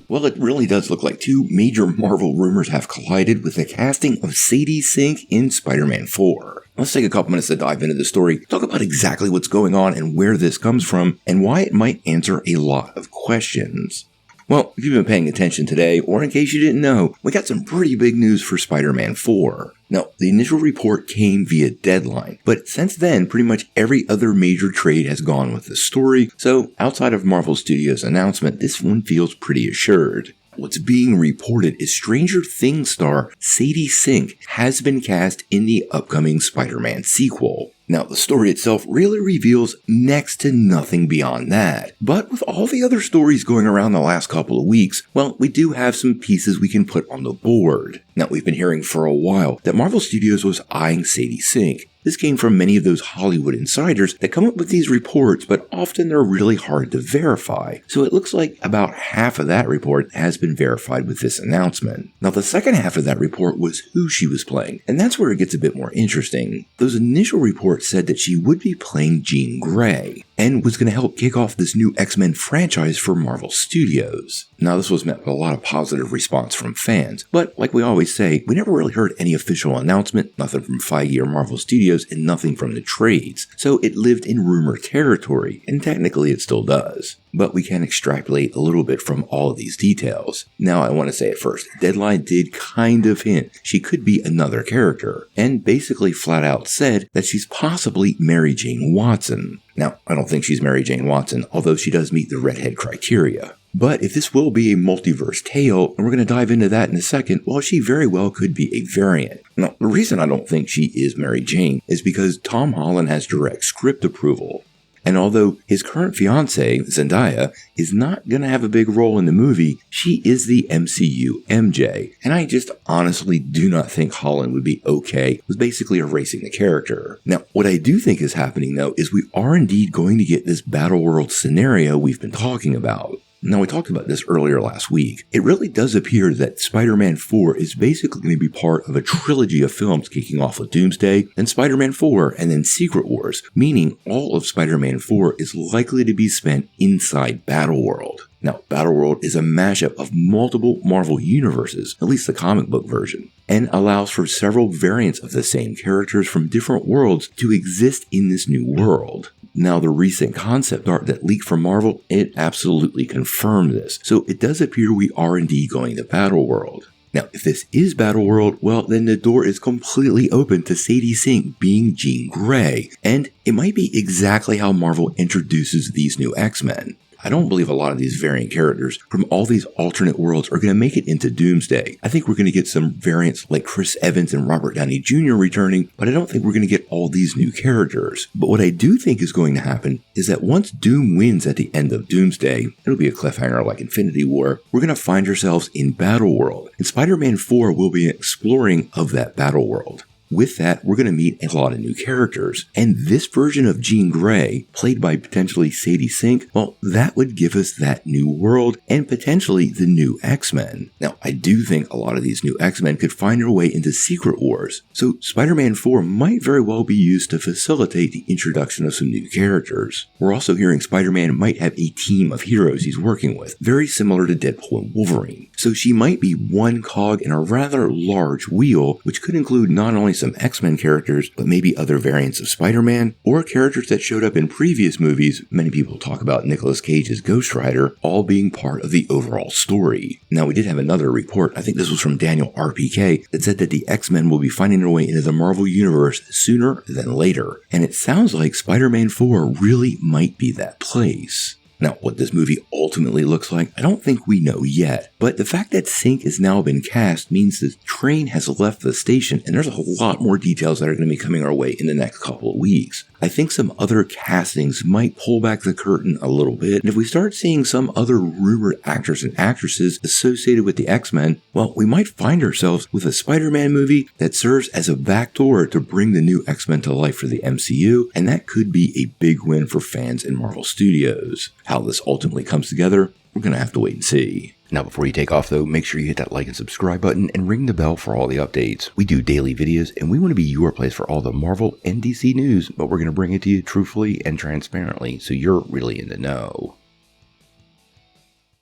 Well, it really does look like two major Marvel rumors have collided with the casting of Saddie Sink in Spider-Man 4. Let's take a couple minutes to dive into the story, talk about exactly what's going on and where this comes from, and why it might answer a lot of questions. Well, if you've been paying attention today, or in case you didn't know, we got some pretty big news for Spider-Man 4. Now, the initial report came via Deadline, but since then, pretty much every other major trade has gone with the story, so outside of Marvel Studios' announcement, this one feels pretty assured. What's being reported is Stranger Things star Saddie Sink has been cast in the upcoming Spider-Man sequel. Now, the story itself really reveals next to nothing beyond that. But with all the other stories going around the last couple of weeks, well, we do have some pieces we can put on the board. Now, we've been hearing for a while that Marvel Studios was eyeing Saddie Sink. This came from many of those Hollywood insiders that come up with these reports, but often they're really hard to verify. So it looks like about half of that report has been verified with this announcement. Now, the second half of that report was who she was playing, and that's where it gets a bit more interesting. Those initial reports said that she would be playing Jean Grey, and was going to help kick off this new X-Men franchise for Marvel Studios. Now, this was met with a lot of positive response from fans, but like we always say, we never really heard any official announcement, nothing from Feige or Marvel Studios, and nothing from the trades, so it lived in rumor territory, and technically it still does. But we can extrapolate a little bit from all of these details. Now, I want to say it first, Deadline did kind of hint she could be another character, and basically flat out said that she's possibly Mary Jane Watson. Now, I don't think she's Mary Jane Watson, although she does meet the redhead criteria. But if this will be a multiverse tale, and we're going to dive into that in a second, well, she very well could be a variant. Now, the reason I don't think she is Mary Jane is because Tom Holland has direct script approval. And although his current fiancée, Zendaya, is not going to have a big role in the movie, she is the MCU MJ. And I just honestly do not think Holland would be okay with basically erasing the character. Now, what I do think is happening, though, is we are indeed going to get this Battle World scenario we've been talking about. Now, we talked about this earlier last week. It really does appear that Spider-Man 4 is basically going to be part of a trilogy of films kicking off with Doomsday, then Spider-Man 4, and then Secret Wars, meaning all of Spider-Man 4 is likely to be spent inside Battleworld. Now, Battleworld is a mashup of multiple Marvel universes, at least the comic book version, and allows for several variants of the same characters from different worlds to exist in this new world. Now, the recent concept art that leaked from Marvel, it absolutely confirmed this. So it does appear we are indeed going to Battleworld. Now, if this is Battleworld, well, then the door is completely open to Saddie Sink being Jean Grey, and it might be exactly how Marvel introduces these new X-Men. I don't believe a lot of these variant characters from all these alternate worlds are going to make it into Doomsday. I think we're going to get some variants like Chris Evans and Robert Downey Jr. returning, but I don't think we're going to get all these new characters. But what I do think is going to happen is that once Doom wins at the end of Doomsday, it'll be a cliffhanger like Infinity War, we're going to find ourselves in Battleworld, and Spider-Man 4 will be an exploring of that Battleworld. With that, we're going to meet a lot of new characters, and this version of Jean Grey, played by potentially Saddie Sink, well, that would give us that new world and potentially the new X-Men. Now, I do think a lot of these new X-Men could find their way into Secret Wars, so Spider-Man 4 might very well be used to facilitate the introduction of some new characters. We're also hearing Spider-Man might have a team of heroes he's working with, very similar to Deadpool and Wolverine. So she might be one cog in a rather large wheel, which could include not only some X-Men characters, but maybe other variants of Spider-Man, or characters that showed up in previous movies. Many people talk about Nicolas Cage's Ghost Rider, all being part of the overall story. Now, we did have another report, I think this was from Daniel RPK, that said that the X-Men will be finding their way into the Marvel Universe sooner than later. And it sounds like Spider-Man 4 really might be that place. Now, what this movie ultimately looks like, I don't think we know yet, but the fact that Sink has now been cast means the train has left the station, and there's a lot more details that are going to be coming our way in the next couple of weeks. I think some other castings might pull back the curtain a little bit, and if we start seeing some other rumored actors and actresses associated with the X-Men, well, we might find ourselves with a Spider-Man movie that serves as a backdoor to bring the new X-Men to life for the MCU, and that could be a big win for fans in Marvel Studios. How this ultimately comes together, we're going to have to wait and see. Now, before you take off though, make sure you hit that like and subscribe button and ring the bell for all the updates. We do daily videos and we want to be your place for all the Marvel and DC news, but we're going to bring it to you truthfully and transparently so you're really in the know.